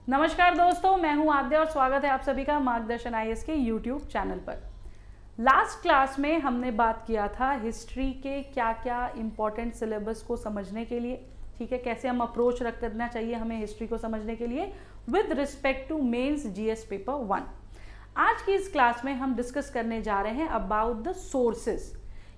नमस्कार दोस्तों, मैं हूं आद्या और स्वागत है आप सभी का मार्गदर्शन आईएएस के यूट्यूब चैनल पर। लास्ट क्लास में हमने बात किया था हिस्ट्री के क्या क्या इंपॉर्टेंट सिलेबस को समझने के लिए, ठीक है, कैसे हम अप्रोच रखना चाहिए हमें हिस्ट्री को समझने के लिए with respect to mains GS paper 1। आज की इस क्लास में हम डिस्कस करने जा रहे हैं अबाउट द सोर्सेज।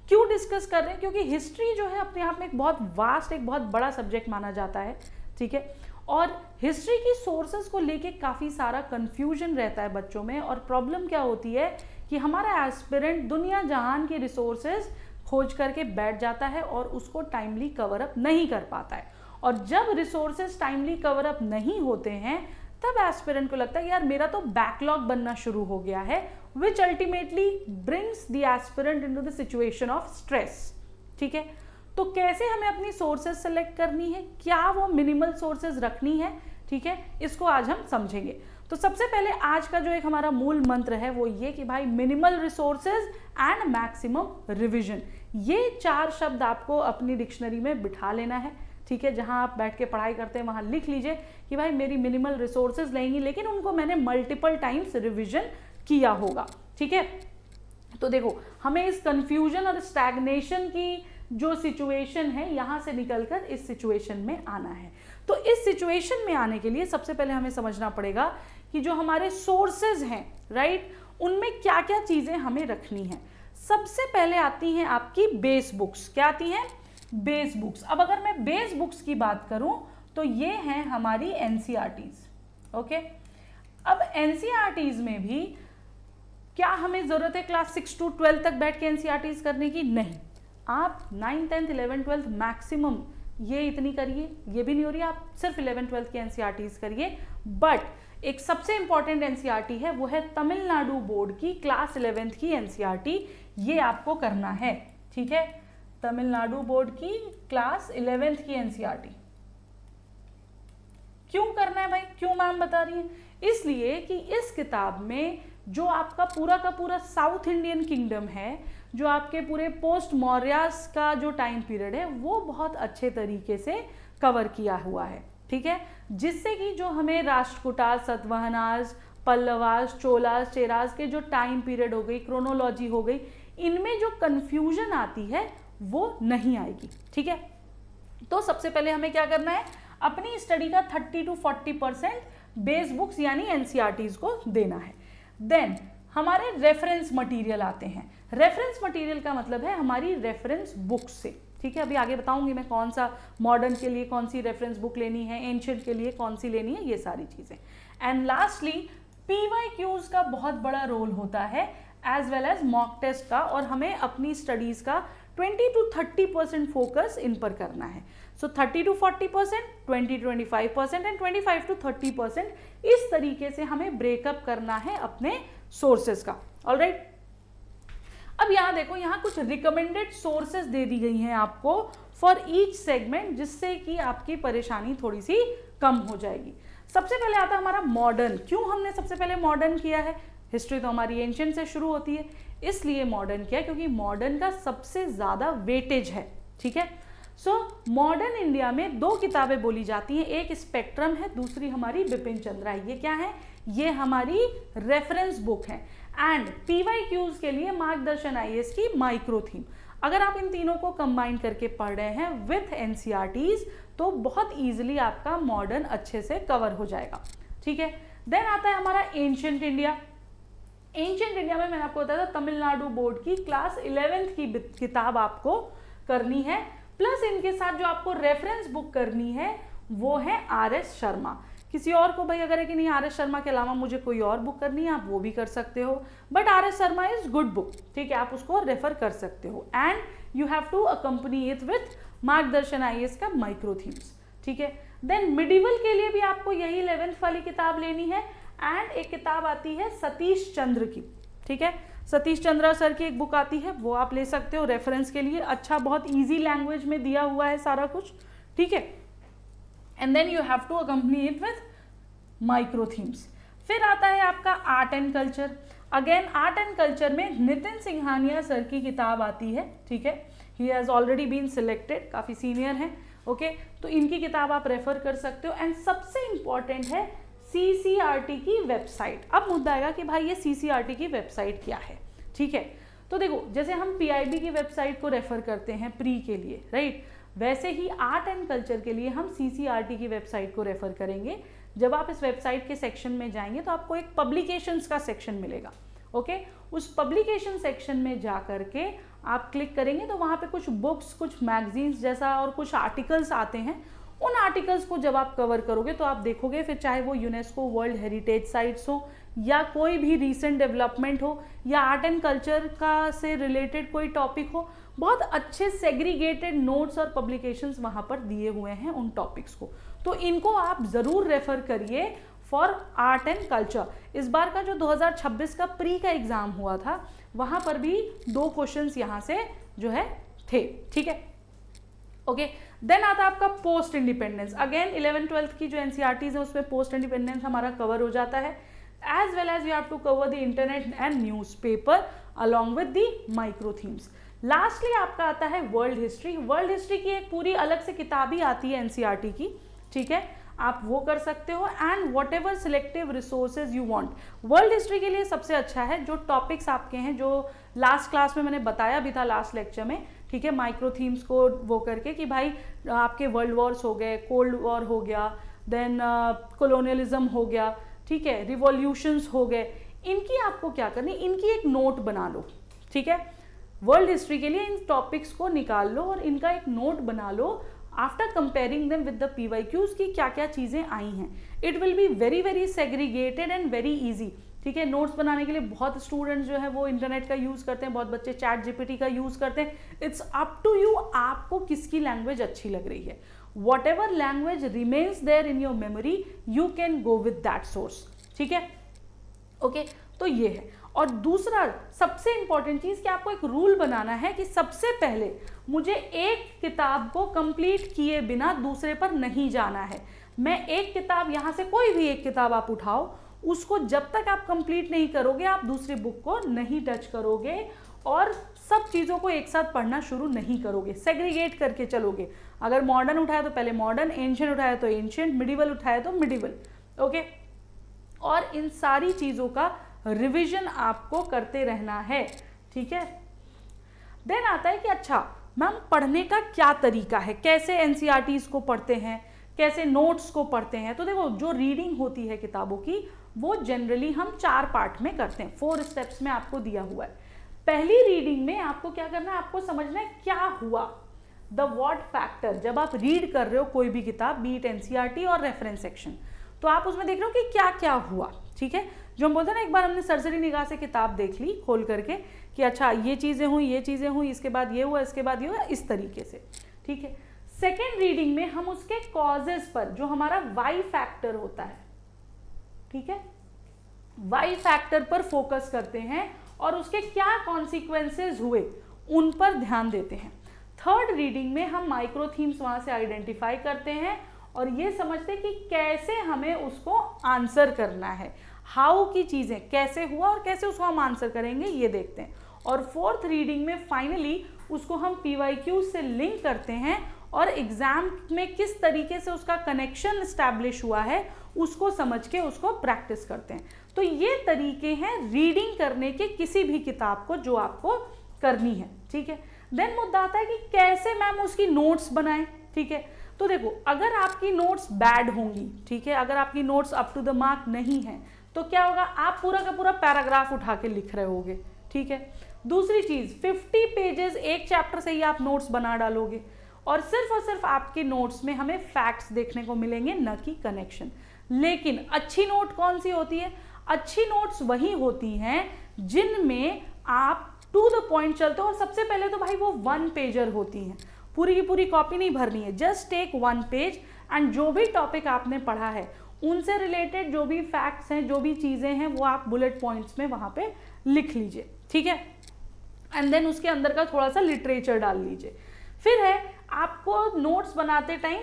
क्यों डिस्कस कर रहे हैं? क्योंकि हिस्ट्री जो है अपने आप में एक बहुत वास्ट, एक बहुत बड़ा सब्जेक्ट माना जाता है, ठीक है, और हिस्ट्री की सोर्सेज को लेके काफ़ी सारा कंफ्यूजन रहता है बच्चों में। और प्रॉब्लम क्या होती है कि हमारा एस्पिरेंट दुनिया जहान की रिसोर्सेज खोज करके बैठ जाता है और उसको टाइमली कवर अप नहीं कर पाता है। और जब रिसोर्सेज टाइमली कवर अप नहीं होते हैं तब एस्पिरेंट को लगता है यार मेरा तो बैकलॉग बनना शुरू हो गया है, which ultimately brings the aspirant into the situation of stress. ठीक है, तो कैसे हमें अपनी सोर्सेज सेलेक्ट करनी है, क्या वो मिनिमल सोर्सेज रखनी है, ठीक है, इसको आज हम समझेंगे। तो सबसे पहले आज का जो एक हमारा मूल मंत्र है वो ये कि भाई minimal resources and maximum revision, ये चार शब्द आपको अपनी डिक्शनरी में बिठा लेना है, ठीक है। जहां आप बैठ के पढ़ाई करते हैं वहां लिख लीजिए कि भाई मेरी मिनिमल रिसोर्सेज लेंगी, लेकिन उनको मैंने मल्टीपल टाइम्स रिवीजन किया होगा, ठीक है। तो देखो, हमें इस कंफ्यूजन और स्टैग्नेशन की जो सिचुएशन है यहां से निकलकर इस सिचुएशन में आना है। तो इस सिचुएशन में आने के लिए सबसे पहले हमें समझना पड़ेगा कि जो हमारे सोर्सेज हैं, राइट, उनमें क्या क्या चीजें हमें रखनी है। सबसे पहले आती हैं आपकी बेस बुक्स। क्या आती हैं? Base books. अब अगर मैं बेस बुक्स की बात करूं तो ये हैं हमारी एनसीईआरटीज, ओके। अब एनसीईआरटीज में भी क्या हमें जरूरत है क्लास 6 to 12 तक बैठ के एनसीईआरटीज करने की? नहीं। आप 9th 10th 11th 12th maximum ये इतनी करिए, ये भी नहीं हो रही, आप सिर्फ 11th 12th की एनसीईआरटीज करिए। बट एक सबसे इंपॉर्टेंट एनसीईआरटी है, वो है तमिलनाडु बोर्ड की क्लास 11th की एनसीईआरटी, ये आपको करना है, ठीक है। तमिलनाडु बोर्ड की क्लास 11th की एनसीईआरटी क्यों करना है भाई? क्यों मैम बता रही है? इसलिए कि इस किताब में जो आपका पूरा का पूरा साउथ इंडियन किंगडम है, जो आपके पूरे पोस्ट मौर्यास का जो टाइम पीरियड है वो बहुत अच्छे तरीके से कवर किया हुआ है, ठीक है, जिससे कि जो हमें राष्ट्रकूटास, सतवाहनास, पल्लवास, चोलास, चेरास के जो टाइम पीरियड हो गई, क्रोनोलॉजी हो गई, इनमें जो कंफ्यूजन आती है वो नहीं आएगी, ठीक है। तो सबसे पहले हमें क्या करना है, अपनी स्टडी का 30 to 40% बेस बुक्स यानी एनसीईआरटीज को देना है। देन हमारे रेफरेंस मटेरियल आते हैं। रेफरेंस मटेरियल का मतलब है हमारी रेफरेंस बुक्स से, ठीक है। अभी आगे बताऊंगी मैं कौन सा मॉडर्न के लिए कौन सी रेफरेंस बुक लेनी है, एंशिएंट के लिए कौन सी लेनी है, ये सारी चीजें। एंड लास्टली पीवाईक्यूज का बहुत बड़ा रोल होता है as well as mock test का, और हमें अपनी स्टडीज का 20 to 30% फोकस इन पर करना है। सो 30 to 40%, 20 to 25% एंड 25 to 30% इस तरीके से हमें ब्रेकअप करना है अपने सोर्सेज का। ऑलराइट, अब यहां देखो, यहां कुछ रिकमेंडेड सोर्सेज दे दी गई हैं आपको फॉर ईच सेगमेंट, जिससे कि आपकी परेशानी थोड़ी सी कम हो जाएगी। सबसे पहले आता है हमारा मॉडर्न। क्यों हमने सबसे पहले मॉडर्न किया है? हिस्ट्री तो हमारी एंशिएंट से शुरू होती है, इसलिए मॉडर्न किया, क्योंकि मॉडर्न का सबसे ज्यादा वेटेज है, ठीक है। सो मॉडर्न इंडिया में दो किताबें बोली जाती हैं, एक स्पेक्ट्रम है, दूसरी हमारी बिपिन चंद्रा है। ये क्या है? ये हमारी रेफरेंस बुक है। एंड पीवाईक्यूज के लिए मार्गदर्शन आईएएस की माइक्रो थीम। अगर आप इन तीनों को कंबाइन करके पढ़ रहे हैं विथ एनसीईआरटीज तो बहुत इजीली आपका मॉडर्न अच्छे से कवर हो जाएगा, ठीक है। देन आता है हमारा एंशिएंट इंडिया। एंशिएंट इंडिया में मैंने आपको बताया था तमिलनाडु बोर्ड की क्लास 11th की किताब आपको करनी है, प्लस इनके साथ जो आपको रेफरेंस बुक करनी है वो है आरएस शर्मा। किसी और को भाई अगर है कि नहीं आरएस शर्मा के अलावा मुझे कोई और बुक करनी है, आप वो भी कर सकते हो, but RS Sharma is good book, ठीक है, आप उसको रेफर कर सकते हो। And you have to accompany it with Margdarshan IAS का माइक्रो थीम्स, ठीक है। देन मिडिवल के लिए भी आपको यही 11th वाली किताब लेनी है। एंड एक किताब आती है सतीश चंद्र की, ठीक है, सतीश चंद्रा सर की एक बुक आती है, वो आप ले सकते हो रेफरेंस के लिए। अच्छा, बहुत इजी लैंग्वेज में दिया हुआ है सारा कुछ, ठीक है। And then you have to accompany it with micro themes. फिर आता है आपका art and culture. Again art and culture में नितिन सिंघानिया सर की किताब आती है, ठीक है, he has already been selected, काफी सीनियर हैं, ओके, तो इनकी किताब आप रेफर कर सकते हो। एंड सबसे इंपॉर्टेंट है CCRT की वेबसाइट। अब मुद्दा आएगा कि भाई ये CCRT की वेबसाइट क्या है, ठीक है। तो देखो, जैसे हम PIB की वेबसाइट को रेफर करते हैं प्री के लिए, राइट, वैसे ही आर्ट एंड कल्चर के लिए हम CCRT की वेबसाइट को रेफर करेंगे। जब आप इस वेबसाइट के सेक्शन में जाएंगे तो आपको एक पब्लिकेशंस का सेक्शन मिलेगा, ओके। उस पब्लिकेशन सेक्शन में जा करके आप क्लिक करेंगे तो वहाँ पे कुछ बुक्स, कुछ मैगजीन्स जैसा और कुछ आर्टिकल्स आते हैं। उन आर्टिकल्स को जब आप कवर करोगे तो आप देखोगे, फिर चाहे वो यूनेस्को वर्ल्ड हेरिटेज साइट्स हो या कोई भी रीसेंट डेवलपमेंट हो या आर्ट एंड कल्चर का से रिलेटेड कोई टॉपिक हो, बहुत अच्छे सेग्रीगेटेड नोट्स और पब्लिकेशंस वहाँ पर दिए हुए हैं उन टॉपिक्स को। तो इनको आप ज़रूर रेफर करिए फॉर आर्ट एंड कल्चर। इस बार का जो 2026 का प्री का एग्जाम हुआ था, वहाँ पर भी 2 क्वेश्चंस यहाँ से जो है थे, ठीक है, ओके। देन आता है आपका पोस्ट इंडिपेंडेंस। अगेन 11th-12th की जो NCERTs है उसमें पोस्ट इंडिपेंडेंस हमारा कवर हो जाता है। As well as you have to cover the internet and newspaper along with the micro themes. Lastly आपका आता है वर्ल्ड हिस्ट्री। वर्ल्ड हिस्ट्री की एक पूरी अलग से किताब ही आती है NCERT की, ठीक है, आप वो कर सकते हो। And what ever selective resources you want. World history के लिए सबसे अच्छा है जो टॉपिक्स आपके हैं, जो लास्ट क्लास में मैंने बताया भी था लास्ट लेक्चर में, ठीक है, माइक्रो थीम्स को वो करके कि भाई आपके वर्ल्ड वॉर्स हो गए, कोल्ड वॉर हो गया, देन कॉलोनियलिज्म हो गया, ठीक है, रिवॉल्यूशंस हो गए, इनकी आपको क्या करनी, इनकी एक नोट बना लो, ठीक है। वर्ल्ड हिस्ट्री के लिए इन टॉपिक्स को निकाल लो और इनका एक नोट बना लो after comparing them with the PYQs की क्या क्या चीज़ें आई हैं। It will be very very segregated and very easy, ठीक है। नोट्स बनाने के लिए बहुत स्टूडेंट्स जो है वो इंटरनेट का यूज़ करते हैं, बहुत बच्चे ChatGPT का यूज़ करते हैं। इट्स अप टू यू, आपको किसकी लैंग्वेज अच्छी लग रही है। Whatever language remains there in your memory, you can go with that source, ठीक है, ओके। तो ये है। और दूसरा सबसे इंपॉर्टेंट चीज़ कि आपको एक रूल बनाना है कि सबसे पहले मुझे एक किताब को कंप्लीट किए बिना दूसरे पर नहीं जाना है। मैं एक किताब, यहाँ से कोई भी एक किताब आप उठाओ, उसको जब तक आप कंप्लीट नहीं करोगे आप दूसरी बुक को नहीं टच करोगे और सब चीज़ों को एक साथ पढ़ना शुरू नहीं करोगे, सेग्रीगेट करके चलोगे। अगर मॉडर्न उठाया तो पहले मॉडर्न, एंशिएंट उठाया तो एंशिएंट, मिडिवल उठाया तो मिडिवल, ओके। और इन सारी चीज़ों का रिवीजन आपको करते रहना है, ठीक है। देन आता है कि अच्छा मैम पढ़ने का क्या तरीका है, कैसे NCERTs को पढ़ते हैं, कैसे नोट्स को पढ़ते हैं। तो देखो, जो रीडिंग होती है किताबों की वो जनरली हम 4 पार्ट में करते हैं, 4 स्टेप्स में आपको दिया हुआ है। पहली रीडिंग में आपको क्या करना है, आपको समझना है क्या हुआ, द व्हाट फैक्टर। जब आप रीड कर रहे हो कोई भी किताब, बी इट NCERT और रेफरेंस सेक्शन, तो आप उसमें देख रहे हो कि क्या क्या हुआ, ठीक है। जो हम बोलते हैं ना, एक बार हमने सरसरी निगाह से किताब देख ली खोल करके कि अच्छा ये चीज़ें हुई, ये चीज़ें हुई, इसके बाद ये हुआ, इसके बाद ये हुआ, इस तरीके से, ठीक है। सेकेंड रीडिंग में हम उसके कॉजेज पर, जो हमारा वाई फैक्टर होता है, ठीक है, वाई फैक्टर पर फोकस करते हैं और उसके क्या कॉन्सिक्वेंसेज हुए उन पर ध्यान देते हैं। थर्ड रीडिंग में हम माइक्रो थीम्स वहां से आइडेंटिफाई करते हैं और ये समझते हैं कि कैसे हमें उसको आंसर करना है, हाउ की चीज़ें कैसे हुआ और कैसे उसको हम आंसर करेंगे ये देखते हैं। और फोर्थ रीडिंग में फाइनली उसको हम PYQ से लिंक करते हैं और एग्जाम में किस तरीके से उसका कनेक्शन इस्टेब्लिश हुआ है उसको समझ के उसको प्रैक्टिस करते हैं। तो ये तरीके हैं रीडिंग करने के किसी भी किताब को जो आपको करनी है, ठीक है। देन मुद्दा आता है कि कैसे मैम उसकी नोट्स बनाएं, ठीक है। तो देखो, अगर आपकी नोट्स बैड होंगी, ठीक है, अगर आपकी notes up to the mark नहीं है तो क्या होगा, आप पूरा का पूरा पैराग्राफ उठा के लिख रहे होगे, ठीक है। दूसरी चीज, 50 पेजेस एक चैप्टर से ही आप नोट्स बना डालोगे और सिर्फ आपके नोट्स में हमें फैक्ट्स देखने को मिलेंगे, न कि कनेक्शन। लेकिन अच्छी नोट कौन सी होती है, अच्छी नोट्स वही होती हैं जिनमें आप टू द पॉइंट चलते हो। और सबसे पहले तो भाई वो 1 पेजर होती हैं, पूरी की पूरी कॉपी नहीं भरनी है, जस्ट टेक 1 पेज एंड जो भी टॉपिक आपने पढ़ा है उनसे रिलेटेड जो भी फैक्ट्स हैं, जो भी चीज़ें हैं, वो आप बुलेट पॉइंट्स में वहाँ पे लिख लीजिए, ठीक है। एंड देन उसके अंदर का थोड़ा सा लिटरेचर डाल लीजिए। फिर है आपको नोट्स बनाते टाइम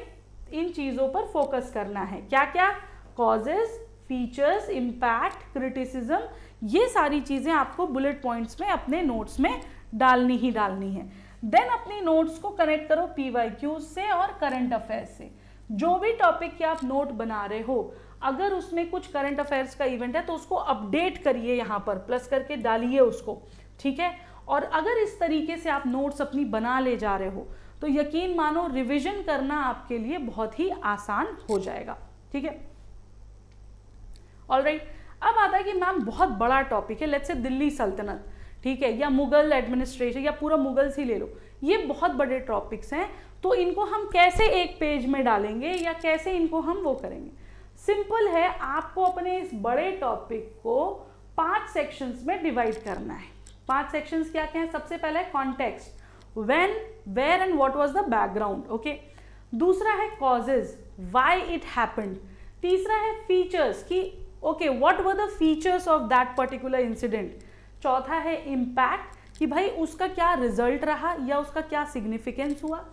इन चीज़ों पर फोकस करना है, क्या क्या, कॉजेज, फीचर्स, इम्पैक्ट, क्रिटिसिज्म, ये सारी चीज़ें आपको बुलेट पॉइंट्स में अपने नोट्स में डालनी ही डालनी है। देन अपनी नोट्स को कनेक्ट करो PYQ से और करंट अफेयर्स से। जो भी टॉपिक के आप नोट बना रहे हो, अगर उसमें कुछ करंट अफेयर्स का इवेंट है तो उसको अपडेट करिए, यहाँ पर प्लस करके डालिए उसको, ठीक है। और अगर इस तरीके से आप नोट्स अपनी बना ले जा रहे हो तो यकीन मानो रिवीजन करना आपके लिए बहुत ही आसान हो जाएगा, ठीक है। ऑलराइट, अब आता है कि मैम बहुत बड़ा टॉपिक है, लेट्स से दिल्ली सल्तनत, ठीक है, या मुगल एडमिनिस्ट्रेशन, या पूरा मुगल्स ही ले लो, ये बहुत बड़े टॉपिक्स हैं, तो इनको हम कैसे एक पेज में डालेंगे या कैसे इनको हम वो करेंगे। सिंपल है, आपको अपने इस बड़े टॉपिक को 5 सेक्शंस में डिवाइड करना है। 5 सेक्शंस क्या क्या है? सबसे पहला है context, when, where and what was the background, okay. दूसरा है कॉजेज, व्हाई इट हैपेंड। तीसरा है फीचर्स कि okay what were the features of that particular incident. चौथा है इम्पैक्ट कि भाई उसका क्या रिजल्ट रहा या उसका क्या सिग्निफिकेंस हुआ।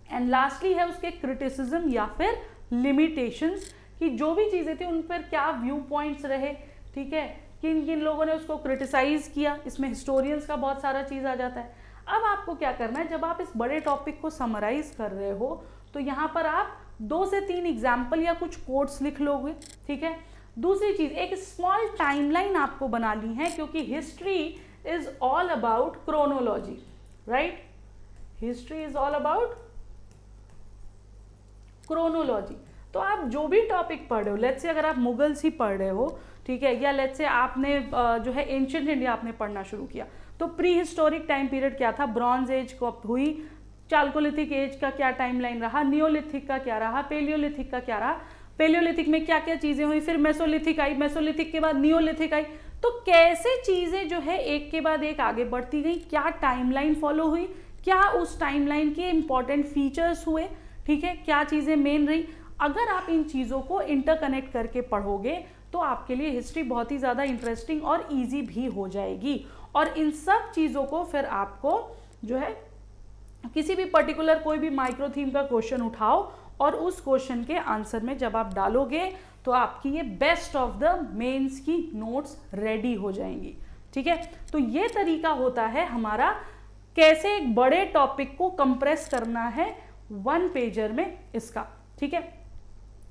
एंड लास्टली है उसके क्रिटिसिज्म या फिर लिमिटेशंस कि जो भी चीज़ें थी उन पर क्या व्यू पॉइंट्स रहे, ठीक है, किन किन लोगों ने उसको क्रिटिसाइज किया। इसमें हिस्टोरियंस का बहुत सारा चीज़ आ जाता है। अब आपको क्या करना है, जब आप इस बड़े टॉपिक को समराइज कर रहे हो तो यहाँ पर आप 2 से 3 एग्जाम्पल या कुछ कोट्स लिख लोगे, ठीक है। दूसरी चीज़, एक स्मॉल टाइमलाइन आपको बनानी है, क्योंकि history is all about chronology, right. History is all about chronology. तो आप जो भी टॉपिक पढ़ रहे हो, लेट्स से अगर आप मुगल्स ही पढ़ रहे हो, ठीक है, या लेट्स से आपने जो है एंशिएंट इंडिया आपने पढ़ना शुरू किया, तो प्री हिस्टोरिक टाइम पीरियड क्या था, ब्रॉन्ज एज कब हुई, चाल्कोलिथिक एज का क्या टाइमलाइन रहा, नियोलिथिक का क्या रहा, पेलियोलिथिक का क्या रहा, पेलियोलिथिक में क्या क्या चीज़ें हुई, फिर मेसोलिथिक आई, मेसोलिथिक के बाद नियोलिथिक आई। तो कैसे चीज़ें जो है एक के बाद एक आगे बढ़ती गई, क्या टाइमलाइन फॉलो हुई, क्या उस टाइमलाइन के इंपॉर्टेंट फीचर्स हुए, ठीक है, क्या चीज़ें मेन रही। अगर आप इन चीज़ों को इंटरकनेक्ट करके पढ़ोगे तो आपके लिए हिस्ट्री बहुत ही ज़्यादा इंटरेस्टिंग और ईजी भी हो जाएगी। और इन सब चीज़ों को फिर आपको जो है किसी भी पर्टिकुलर कोई भी माइक्रो थीम का क्वेश्चन उठाओ और उस क्वेश्चन के आंसर में जब आप डालोगे तो आपकी ये बेस्ट ऑफ द मेंस की नोट्स रेडी हो जाएंगी, ठीक है। तो ये तरीका होता है हमारा कैसे एक बड़े टॉपिक को कंप्रेस करना है 1 पेजर में इसका, ठीक है।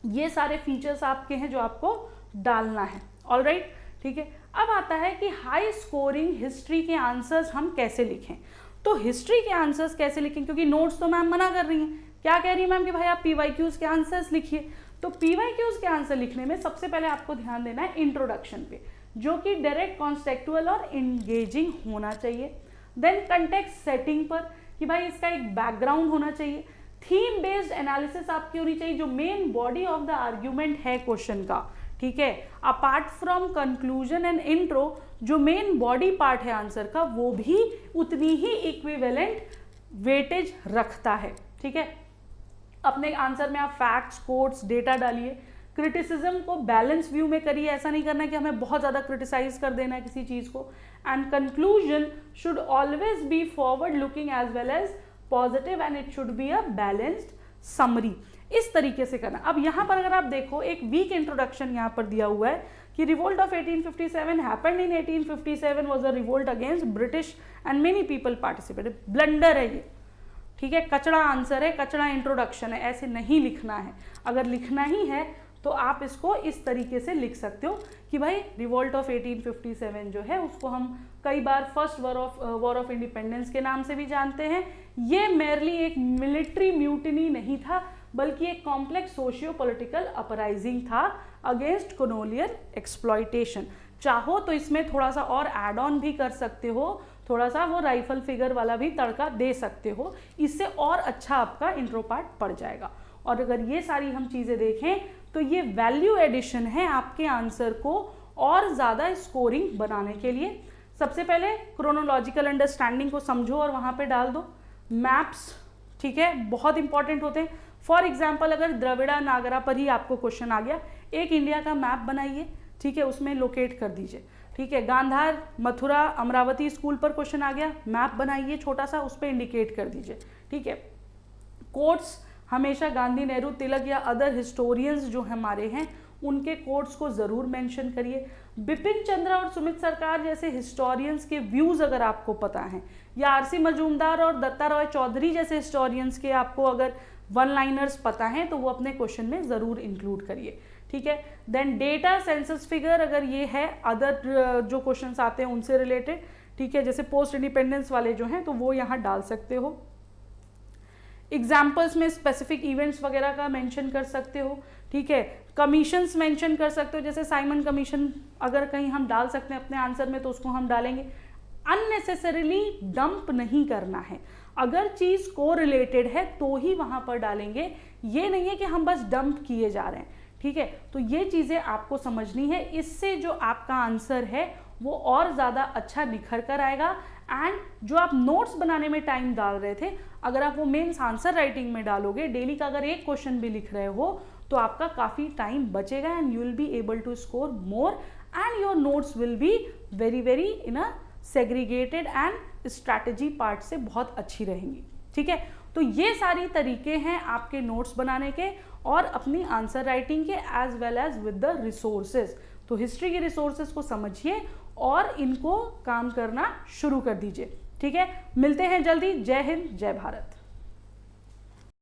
ये सारे फीचर्स आपके हैं जो आपको डालना है, ऑलराइट, ठीक है। अब आता है कि हाई स्कोरिंग हिस्ट्री के आंसर्स हम कैसे लिखें। तो हिस्ट्री के आंसर्स कैसे लिखें, क्योंकि नोट्स तो मैम मना कर रही हैं, क्या कह रही है मैम कि भाई आप पीवाईक्यूज के आंसर्स लिखिए। तो पीवाईक्यूज के आंसर लिखने में सबसे पहले आपको ध्यान देना है इंट्रोडक्शन पे, जो कि डायरेक्ट, कॉन्टेक्चुअल और इंगेजिंग होना चाहिए। देन कंटेक्स्ट सेटिंग पर कि भाई इसका एक बैकग्राउंड होना चाहिए। थीम बेस्ड एनालिसिस आपकी होनी चाहिए, जो main body of the argument है क्वेश्चन का, ठीक है। Apart from conclusion and intro, जो मेन बॉडी पार्ट है आंसर का वो भी उतनी ही इक्विवेलेंट वेटेज रखता है, ठीक है। अपने आंसर में आप फैक्ट्स, कोट्स, डेटा डालिए। क्रिटिसिज्म को बैलेंस व्यू में करिए, ऐसा नहीं करना कि हमें बहुत ज़्यादा क्रिटिसाइज कर देना है किसी चीज़ को। And conclusion should always be forward looking as well as positive and it should be a balanced summary. इस तरीके से करना। अब यहाँ पर अगर आप देखो एक वीक इंट्रोडक्शन यहाँ पर दिया हुआ है कि revolt of 1857 happened in 1857 was a revolt against British and many people participated. Blunder है ये, ठीक है, कचड़ा आंसर है, कचड़ा इंट्रोडक्शन है, ऐसे नहीं लिखना है। अगर लिखना ही है तो आप इसको इस तरीके से लिख सकते हो कि भाई रिवोल्ट ऑफ 1857 जो है उसको हम कई बार फर्स्ट वॉर ऑफ इंडिपेंडेंस के नाम से भी जानते हैं। ये मेरली एक मिलिट्री म्यूटिनी नहीं था, बल्कि एक कॉम्प्लेक्स सोशियो पॉलिटिकल अपराइजिंग था अगेंस्ट कॉलोनियल एक्सप्लॉयटेशन। चाहो तो इसमें थोड़ा सा और एड ऑन भी कर सकते हो, थोड़ा सा वो राइफल फिगर वाला भी तड़का दे सकते हो, इससे और अच्छा आपका इंट्रो पार्ट पड़ जाएगा। और अगर ये सारी हम चीज़ें देखें तो ये वैल्यू एडिशन है आपके आंसर को और ज़्यादा स्कोरिंग बनाने के लिए। सबसे पहले क्रोनोलॉजिकल अंडरस्टैंडिंग को समझो और वहाँ पे डाल दो। मैप्स, ठीक है, बहुत इंपॉर्टेंट होते हैं। फॉर एग्जाम्पल अगर द्रविड़ा नागरा पर ही आपको क्वेश्चन आ गया, एक इंडिया का मैप बनाइए, ठीक है, उसमें लोकेट कर दीजिए, ठीक है। गांधार, मथुरा, अमरावती स्कूल पर क्वेश्चन आ गया, मैप बनाइए छोटा सा, उस पर इंडिकेट कर दीजिए, ठीक है। कोट्स हमेशा गांधी, नेहरू, तिलक या अदर हिस्टोरियंस जो हमारे हैं उनके कोट्स को ज़रूर मेंशन करिए। बिपिन चंद्र और सुमित सरकार जैसे हिस्टोरियंस के व्यूज़ अगर आपको पता हैं, या आरसी मजूमदार और दत्ता रॉय चौधरी जैसे हिस्टोरियंस के आपको अगर वन लाइनर्स पता हैं तो वो अपने क्वेश्चन में ज़रूर इंक्लूड करिए, ठीक है। देन डेटा, सेंसस फिगर, अगर ये है अदर जो क्वेश्चंस आते हैं उनसे रिलेटेड, ठीक है, जैसे पोस्ट इंडिपेंडेंस वाले जो हैं तो वो यहाँ डाल सकते हो। एग्जाम्पल्स में स्पेसिफिक इवेंट्स वगैरह का मेंशन कर सकते हो, ठीक है। कमीशंस मेंशन कर सकते हो, जैसे साइमन कमीशन अगर कहीं हम डाल सकते हैं अपने आंसर में तो उसको हम डालेंगे। अननेसेसरीली डंप नहीं करना है, अगर चीज को रिलेटेड है तो ही वहां पर डालेंगे, ये नहीं है कि हम बस डंप किए जा रहे हैं, ठीक है। तो ये चीजें आपको समझनी है, इससे जो आपका आंसर है वो और ज्यादा अच्छा निखर कर आएगा। एंड जो आप नोट्स बनाने में टाइम डाल रहे थे, अगर आप वो मेंस आंसर राइटिंग में डालोगे, डेली का अगर एक क्वेश्चन भी लिख रहे हो तो आपका काफी टाइम बचेगा and you will be able to score more and your notes will be very very in a segregated and strategy part से बहुत अच्छी रहेंगी, ठीक है। तो ये सारी तरीके हैं आपके नोट्स बनाने के और अपनी आंसर राइटिंग के, as well as with the resources. तो हिस्ट्री के रिसोर्सेज को समझिए और इनको काम करना शुरू कर दीजिए, ठीक है। मिलते हैं जल्दी। जय हिंद, जय भारत।